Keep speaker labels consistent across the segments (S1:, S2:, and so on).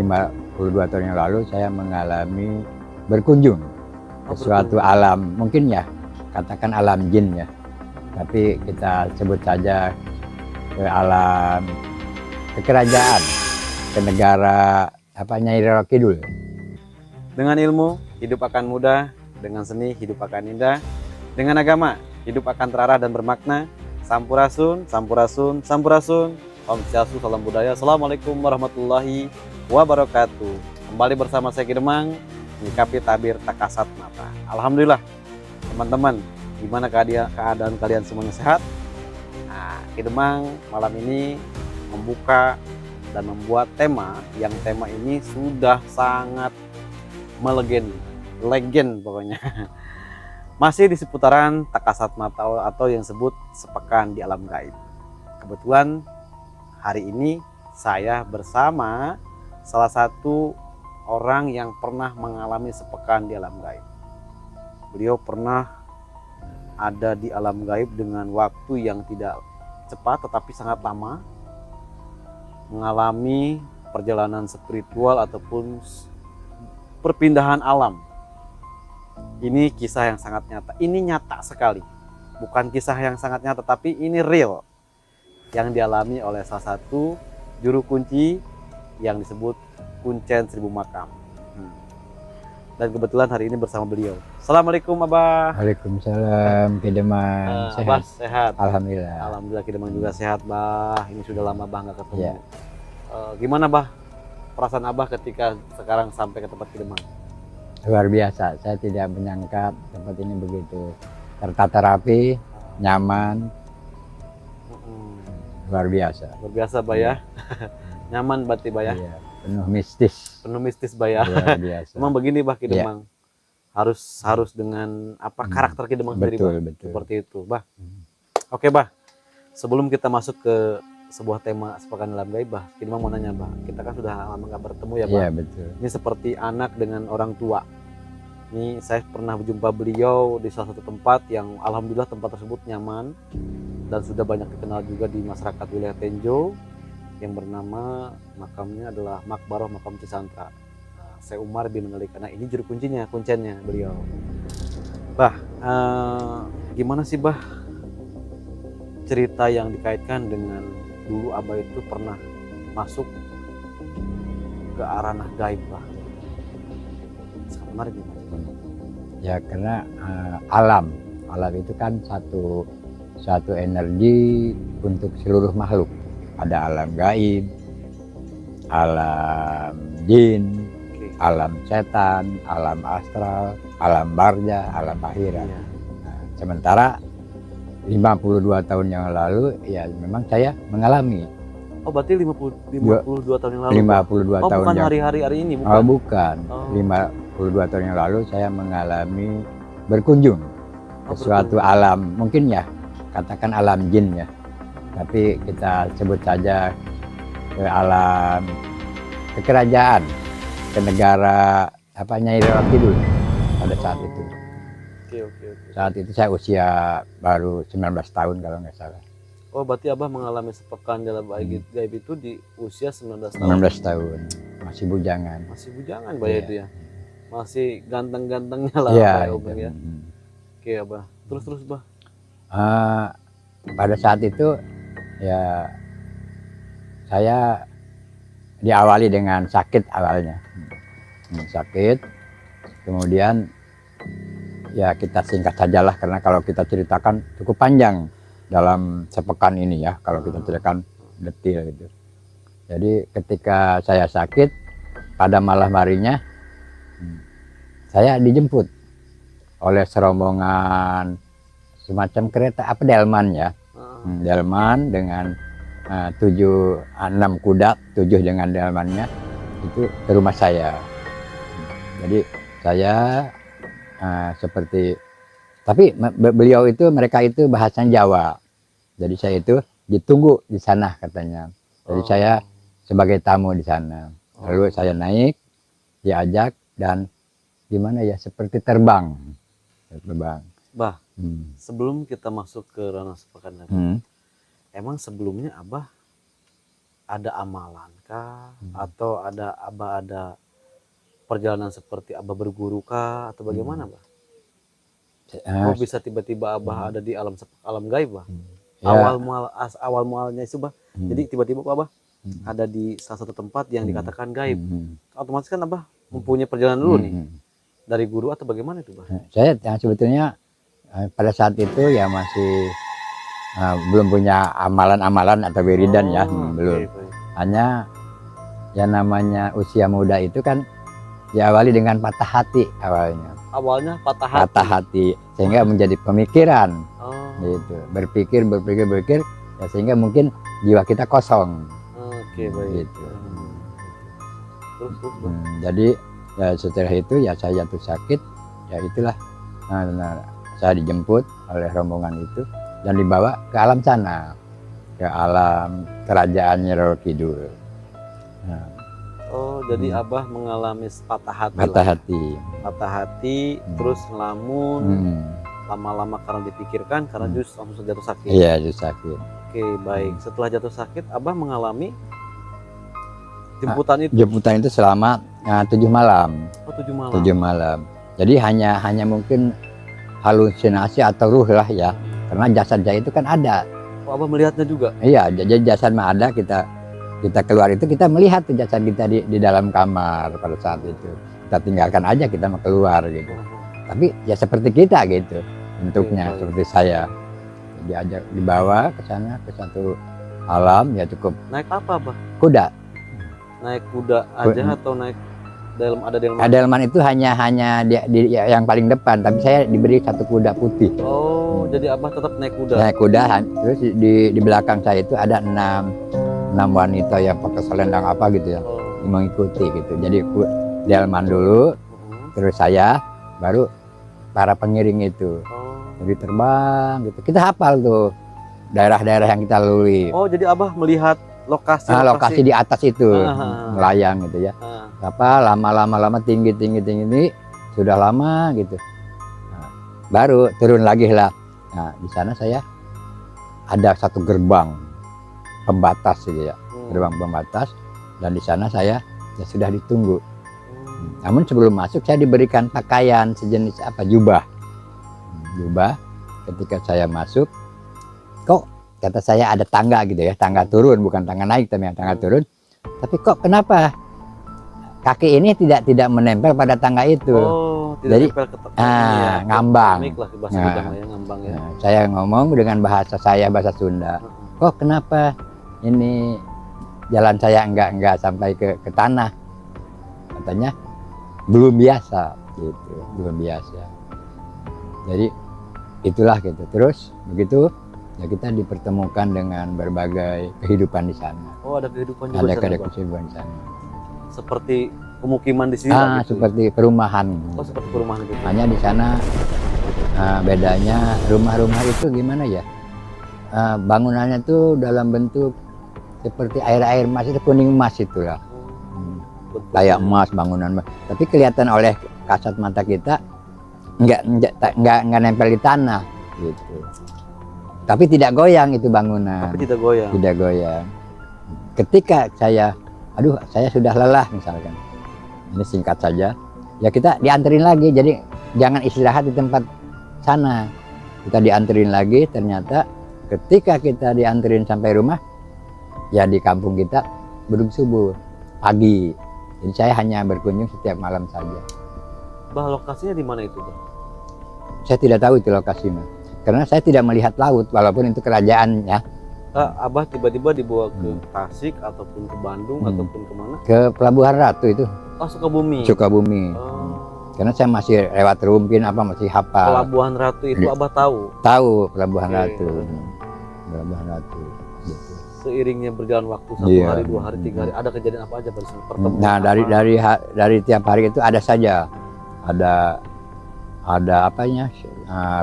S1: 52 tahun yang lalu saya mengalami berkunjung ke suatu alam, mungkin ya katakan alam jin ya, tapi kita sebut saja ke alam, ke kerajaan, ke negara Nyai Roro Kidul.
S2: Dengan ilmu, hidup akan mudah. Dengan seni, hidup akan indah. Dengan agama, hidup akan terarah dan bermakna. Sampurasun, sampurasun, sampurasun. Om Swastiastu, salam budaya. Assalamualaikum warahmatullahi wabarakatuh. Kembali bersama saya Ki Demang, menyikapi tabir tak kasat mata. Alhamdulillah, teman-teman, gimana keadaan kalian semuanya sehat? Nah, Ki Demang malam ini membuka dan membuat tema yang tema ini sudah sangat legend pokoknya. Masih di seputaran tak kasat mata atau yang disebut sepekan di alam gaib. Kebetulan hari ini saya bersama salah satu orang yang pernah mengalami sepekan di alam gaib. Beliau pernah ada di alam gaib dengan waktu yang tidak cepat tetapi sangat lama, mengalami perjalanan spiritual ataupun perpindahan alam. Ini kisah yang sangat nyata. Ini nyata sekali. Bukan kisah yang sangat nyata, tapi ini real. Yang dialami oleh salah satu juru kunci yang disebut Kuncen Seribu Makam. Dan kebetulan hari ini bersama beliau. Assalamualaikum Abah.
S1: Waalaikumsalam, Ki Demang. Sehat?
S2: Abah sehat?
S1: Alhamdulillah.
S2: Alhamdulillah Ki Demang juga sehat, Bah. Ini sudah lama Bah nggak ketemu.
S1: Ya.
S2: Gimana Bah perasaan Abah ketika sekarang sampai ke tempat Ki Demang?
S1: Luar biasa, saya tidak menyangka tempat ini begitu tertata rapi, nyaman, luar biasa.
S2: Luar biasa Bah ya. Nyaman berarti Bah ya.
S1: Iya, penuh mistis.
S2: Penuh mistis Bah ya.
S1: Luar biasa.
S2: Memang begini Bah Ki Demang. Harus dengan apa karakter Ki Demang sendiri Bah.
S1: Betul.
S2: Seperti itu Bah. Oke Bah. Sebelum kita masuk ke sebuah tema sepekan dalam gaib Bah, Ki Demang mau nanya Bah. Kita kan sudah lama nggak bertemu ya Bah.
S1: Iya betul.
S2: Ini seperti anak dengan orang tua. Ini saya pernah berjumpa beliau di salah satu tempat yang alhamdulillah tempat tersebut nyaman dan sudah banyak dikenal juga di masyarakat wilayah Tenjo, yang bernama makamnya adalah Makbaroh Makam Cisantra. Saya Umar bin Menelik. Nah ini juru kuncinya, kuncennya beliau. Bah, gimana sih Bah cerita yang dikaitkan dengan dulu Abah itu pernah masuk ke ranah gaib Bah? Sangat menarik nih Bah.
S1: Ya karena alam itu kan satu energi untuk seluruh makhluk. Ada alam gaib, alam jin, alam setan, alam astral, alam barza, alam akhirat.
S2: Iya.
S1: Nah, sementara 52 tahun yang lalu ya memang saya mengalami.
S2: Oh berarti 52 tahun yang lalu?
S1: 52 tahun
S2: bukan
S1: yang
S2: hari-hari ini bukan?
S1: Oh bukan.
S2: Oh.
S1: 52 tahun yang lalu saya mengalami berkunjung ke suatu alam, mungkin ya katakan alam jin ya, tapi kita sebut saja ke alam, ke kerajaan, ke negara Nyai Roro Kidul pada saat itu.
S2: Oke.
S1: Saat itu saya usia baru 19 tahun kalau nggak salah.
S2: Oh berarti Abah mengalami sepekan dalam gaib itu di usia 19 tahun?
S1: 19 tahun, masih bujangan.
S2: Masih bujangan Bah ya itu ya? Masih ganteng-gantengnya lah
S1: Iya.
S2: Abah ya. Oke Abah, terus Bah.
S1: Pada saat itu ya saya diawali dengan sakit awalnya. Sakit, kemudian ya kita singkat sajalah karena kalau kita ceritakan cukup panjang dalam sepekan ini ya, kalau kita ceritakan detail gitu. Jadi ketika saya sakit pada malam harinya saya dijemput oleh serombongan semacam kereta delman ya. Delman dengan 6 kuda, 7 dengan delmannya itu ke rumah saya. Jadi saya seperti, tapi mereka itu bahasanya Jawa. Jadi saya itu ditunggu di sana katanya. Jadi saya sebagai tamu di sana. Lalu saya naik, diajak dan gimana ya seperti terbang.
S2: Bah, sebelum kita masuk ke ranah sepekan, emang sebelumnya Abah ada amalan kah? Atau Abah ada perjalanan seperti Abah berguru kah? Atau bagaimana, Bah? Oh, bisa tiba-tiba Abah ada di alam gaib, Bah?
S1: Ya,
S2: Awal mualnya itu, Bah. Jadi tiba-tiba Abah ada di salah satu tempat yang dikatakan gaib. Otomatis kan Abah mempunyai perjalanan dulu nih dari guru atau bagaimana itu, Bah?
S1: Saya sebetulnya pada saat itu ya masih belum punya amalan-amalan atau wiridan ya, belum.
S2: Baik.
S1: Hanya yang namanya usia muda itu kan diawali dengan patah hati awalnya.
S2: Awalnya patah hati.
S1: Patah hati sehingga menjadi pemikiran, gitu. Berpikir ya, sehingga mungkin jiwa kita kosong.
S2: Oke, baik.
S1: Gitu.
S2: Terus, Bah?
S1: Jadi ya setelah itu ya saya jatuh sakit, ya itulah saya dijemput oleh rombongan itu dan dibawa ke alam sana, ke alam kerajaan Nyiro Kidul.
S2: Oh, jadi Abah mengalami patah hati. Patah hati, terus ngelamun, lama-lama karena dipikirkan, karena justru langsung jatuh sakit.
S1: Iya, jatuh sakit.
S2: Oke, baik. Setelah jatuh sakit, Abah mengalami jemputan itu.
S1: Jemputan itu selama 7 malam.
S2: Oh, 7 malam.
S1: 7 malam. Jadi hanya mungkin halusinasi atau ruh lah ya, karena jasad saya itu kan ada.
S2: Oh, Abah melihatnya juga?
S1: Iya, jadi jasad mah ada, kita keluar itu kita melihat tuh jasad kita di dalam kamar pada saat itu. Kita tinggalkan aja, kita mau keluar gitu. Tapi ya seperti kita gitu bentuknya, seperti saya. Diajak dibawa ke sana, ke satu alam ya cukup.
S2: Naik apa, Bah?
S1: Kuda.
S2: Naik kuda aja atau naik delman?
S1: Delman itu hanya yang paling depan, tapi saya diberi satu kuda putih.
S2: Oh, jadi Abah tetap naik kuda.
S1: Naik kuda, terus di belakang saya itu ada 6 wanita yang pakai selendang apa gitu ya, mengikuti gitu. Jadi delman dulu, terus saya, baru para pengiring itu. Jadi terbang gitu. Kita hafal tuh daerah-daerah yang kita lalui.
S2: Oh, jadi Abah melihat lokasi
S1: di atas itu, melayang gitu ya. Apa lama tinggi sudah lama gitu. Nah, baru turun lagi lah. Nah, di sana saya ada satu gerbang pembatas gitu ya, gerbang pembatas, dan di sana saya ya sudah ditunggu. Namun sebelum masuk saya diberikan pakaian sejenis jubah. Ketika saya masuk, kok kata saya ada tangga gitu ya, tangga turun, bukan tangga naik tapi tangga turun. Tapi kok kenapa kaki ini tidak menempel pada tangga itu?
S2: Oh,
S1: jadi ngambang.
S2: Ngambang ya.
S1: Nah, saya ngomong dengan bahasa Sunda. Kok kenapa ini jalan saya enggak sampai ke tanah? Katanya belum biasa gitu, belum biasa. Jadi itulah gitu. Terus begitu ya kita dipertemukan dengan berbagai kehidupan di sana.
S2: Oh, ada kehidupan juga.
S1: Ada kehidupan di sana.
S2: Seperti pemukiman di sini.
S1: Gitu. Seperti perumahan.
S2: Oh, seperti perumahan gitu.
S1: Hanya di sana bedanya rumah-rumah itu gimana ya? Bangunannya tuh dalam bentuk seperti air emas, itu kuning emas itu ya. Kayak emas, bangunan emas. Tapi kelihatan oleh kasat mata kita enggak nempel di tanah gitu. Tapi tidak goyang itu bangunan.
S2: Tapi tidak goyang.
S1: Tidak goyang. Ketika saya sudah lelah misalkan. Ini singkat saja. Ya kita dianterin lagi. Jadi jangan istirahat di tempat sana. Kita dianterin lagi, ternyata ketika kita dianterin sampai rumah, ya di kampung kita belum subuh, pagi. Jadi saya hanya berkunjung setiap malam saja.
S2: Bah, lokasinya di mana itu, Bah?
S1: Saya tidak tahu itu lokasinya. Karena saya tidak melihat laut, walaupun itu kerajaan ya.
S2: Abah tiba-tiba dibawa ke Tasik ataupun ke Bandung ataupun kemana?
S1: Ke Pelabuhan Ratu itu.
S2: Oh, Sukabumi.
S1: Sukabumi. Karena saya masih lewat Rumpin masih hafal.
S2: Pelabuhan Ratu itu Abah tahu?
S1: Tahu Pelabuhan Ratu. Pelabuhan Ratu. Gitu.
S2: Seiringnya berjalan waktu 1 hari, 2 hari, 3 hari, ada kejadian apa aja pada pertemuan?
S1: Nah, dari tiap hari itu ada saja. Ada apanya?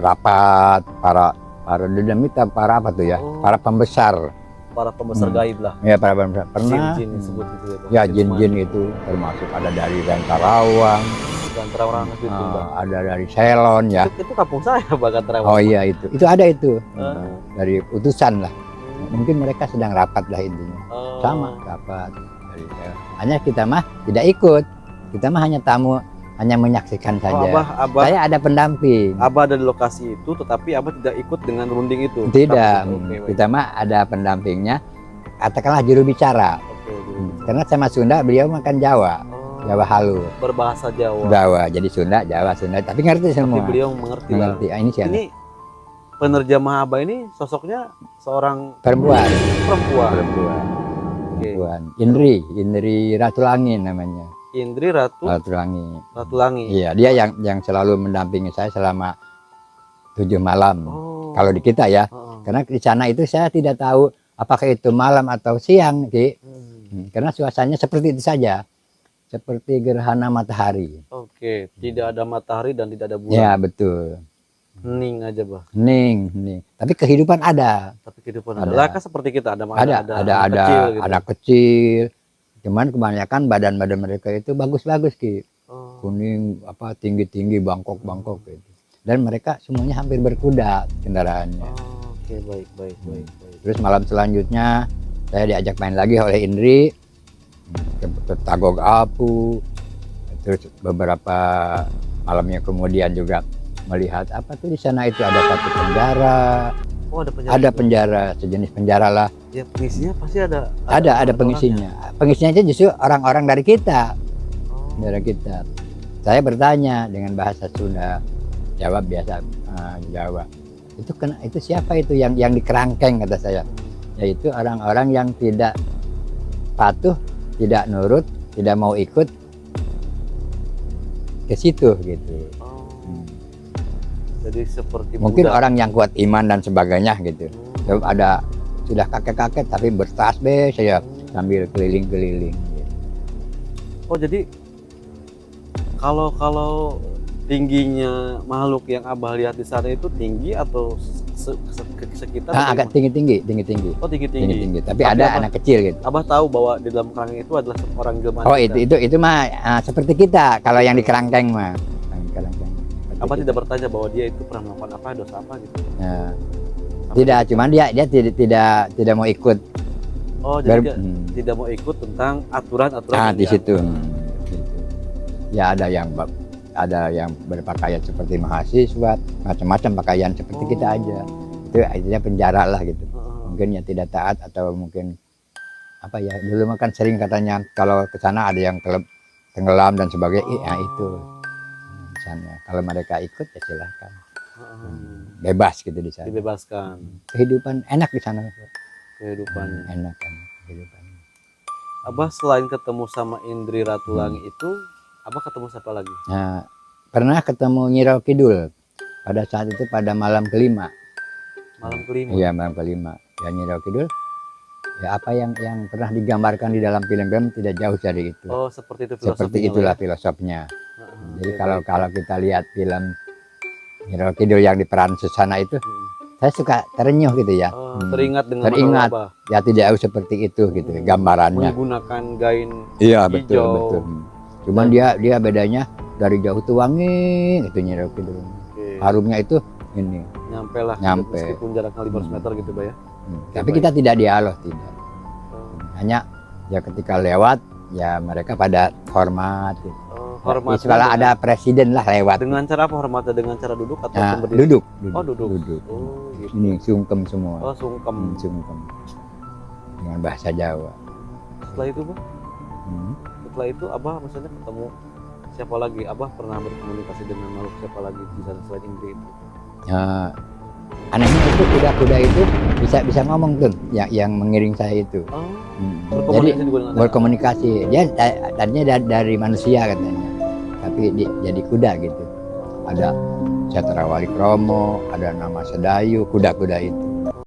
S1: Rapat para dinamita, para apa tuh ya? Para pembesar.
S2: Para pembesar gaib lah.
S1: Ya, para pembesar. Pernah.
S2: Jin disebut gitu ya, Bang.
S1: Ya, jin-jin itu termasuk ada dari Gantarawang.
S2: Gantarawang itu, Bang.
S1: Ada dari Selon ya.
S2: Itu kampung saya, Bang, Gantarawang.
S1: Oh iya itu ada itu. Dari utusan lah. Mungkin mereka sedang rapat lah intinya.
S2: Oh.
S1: Sama rapat. Hanya kita mah tidak ikut. Kita mah hanya tamu, hanya menyaksikan
S2: Oh,
S1: saja.
S2: Abah
S1: Saya ada pendamping.
S2: Abah ada di lokasi itu, tetapi Abah tidak ikut dengan runding itu.
S1: Tidak,
S2: Oke, baik.
S1: kita mah ada pendampingnya. Katakanlah juru bicara.
S2: Oke,
S1: Karena sama Sunda, beliau makan Jawa,
S2: Oh,
S1: Jawa halus.
S2: berbahasa Jawa.
S1: Jawa, jadi Sunda, Jawa, Sunda. Tapi ngerti
S2: Tapi
S1: semua.
S2: beliau mengerti lah.
S1: Mengerti. Ah, ini siapa?
S2: Ini penerjemah Abah ini sosoknya seorang
S1: Perempuan.
S2: perempuan.
S1: Perempuan.
S2: Oke.
S1: Perempuan. Indri Ratu Langit namanya.
S2: Indri Ratu
S1: Ratu Langit.
S2: Langi.
S1: Iya, dia yang selalu mendampingi saya selama 7 malam.
S2: Oh.
S1: Kalau di kita ya,
S2: Oh.
S1: karena di sana itu saya tidak tahu apakah itu malam atau siang, Ki. Karena suasananya seperti itu saja, seperti gerhana matahari.
S2: Oke, tidak ada matahari dan tidak ada bulan.
S1: Ya betul,
S2: Hening aja, Bah.
S1: hening. Tapi kehidupan ada,
S2: Tapi kehidupan
S1: Ada.
S2: ada. Lah kan seperti kita ada
S1: ada
S2: anak kecil gitu.
S1: anak kecil. Cuman kebanyakan badan mereka itu bagus-bagus, Ki.
S2: Oh.
S1: Kuning, apa tinggi-tinggi, bangkok gitu. Dan mereka semuanya hampir berkuda kendaraannya.
S2: Oh, oke, baik.
S1: Terus malam selanjutnya saya diajak main lagi oleh Indri ke Tagog Apu. Terus beberapa malamnya kemudian juga melihat apa tuh di sana itu ada satu penjara.
S2: Oh, ada penjara.
S1: Ada penjara, sejenis penjara lah.
S2: Ya, pengisinya pasti ada.
S1: Ada pengisinya. Pengisinya itu justru orang-orang dari kita.
S2: Oh.
S1: Dari kita. Saya bertanya dengan bahasa Sunda, jawab biasa Jawa. Itu siapa itu yang di kerangkeng, kata saya. Yaitu orang-orang yang tidak patuh, tidak nurut, tidak mau ikut ke situ gitu.
S2: Oh.
S1: Hmm.
S2: Jadi seperti
S1: Mungkin
S2: budak.
S1: orang yang kuat iman dan sebagainya gitu.
S2: Hmm.
S1: Ada sudah kakek-kakek tapi bertasbih saya sambil keliling-keliling.
S2: Oh, jadi kalau tingginya makhluk yang Abah lihat di sana itu tinggi atau sekitar?
S1: Agak tinggi-tinggi.
S2: Oh, tinggi-tinggi.
S1: Tapi ada anak kecil gitu.
S2: Abah tahu bahwa di dalam kerangkeng itu adalah seorang jelma.
S1: Oh, itu mah seperti kita kalau yang di kerangkeng mah. Kerangkeng.
S2: Abah tidak bertanya bahwa dia itu pernah melakukan apa, dosa apa gitu.
S1: Ya. Tidak, cuman dia tidak mau ikut.
S2: Oh, jadi dia tidak mau ikut tentang aturan-aturan.
S1: Di situ. Gitu. Ya ada yang berpakaian seperti mahasiswa, macam-macam pakaian seperti kita aja. Itu artinya penjara lah gitu. Mungkin yang tidak taat atau mungkin apa ya, dulu makan sering katanya kalau ke sana ada yang tenggelam dan sebagainya. Ya itu misalnya kalau mereka ikut ya silahkan. Bebas gitu di sana.
S2: Dibebaskan.
S1: Kehidupan enak di sana.
S2: Kehidupan.
S1: Enak kan kehidupan.
S2: Abah selain ketemu sama Indri Ratu Langit itu, Abah ketemu siapa lagi?
S1: Nah, pernah ketemu Nyiro Kidul pada saat itu pada malam kelima.
S2: Malam kelima.
S1: Iya, malam kelima. Ya Nyiro Kidul. Ya apa yang pernah digambarkan di dalam film-film tidak jauh dari itu.
S2: Oh, seperti itu filosofinya.
S1: Seperti itulah filosofnya. Jadi
S2: oke,
S1: kalau
S2: baik.
S1: kita lihat film Nyiro Kidul yang diperan Susana itu, saya suka terenyuh gitu ya.
S2: Oh, teringat dengan
S1: Teringat.
S2: Abah
S1: Ya tidak jauh seperti itu gitu gambarannya.
S2: menggunakan gain
S1: Iya
S2: hijau.
S1: betul. Cuman dia bedanya dari jauh tuh wangi itu Nyiro Kidul.
S2: Oke.
S1: Harumnya itu ini.
S2: Nyampe lah.
S1: Nyampe.
S2: Meskipun jaraknya 500 meter gitu, Bah ya.
S1: Tapi
S2: baik.
S1: kita tidak dialog, tidak.
S2: Oh,
S1: Hanya ya ketika lewat ya mereka pada hormat. Gitu.
S2: hormat.
S1: Kalau ada presiden lah lewat.
S2: Dengan cara apa hormatnya? Dengan cara duduk atau
S1: Nah,
S2: berdiri?
S1: duduk.
S2: Oh, duduk.
S1: Duduk.
S2: Oh, gitu.
S1: Ini sungkem semua.
S2: Oh, sungkem.
S1: Sungkem. Dengan bahasa Jawa.
S2: Setelah itu, Bah?
S1: Hmm.
S2: Setelah itu Abah maksudnya ketemu siapa lagi? Abah pernah berkomunikasi dengan makhluk siapa lagi di sana selain Indri itu?
S1: Nah, anehnya itu kuda-kuda itu bisa ngomong tuh, yang mengiring saya itu.
S2: Oh,
S1: Jadi
S2: berkomunikasi juga dengan
S1: berkomunikasi. Dia tadinya dari manusia katanya, tapi jadi kuda gitu. Ada Cetrawali Kromo, ada nama Sedayu, kuda-kuda itu.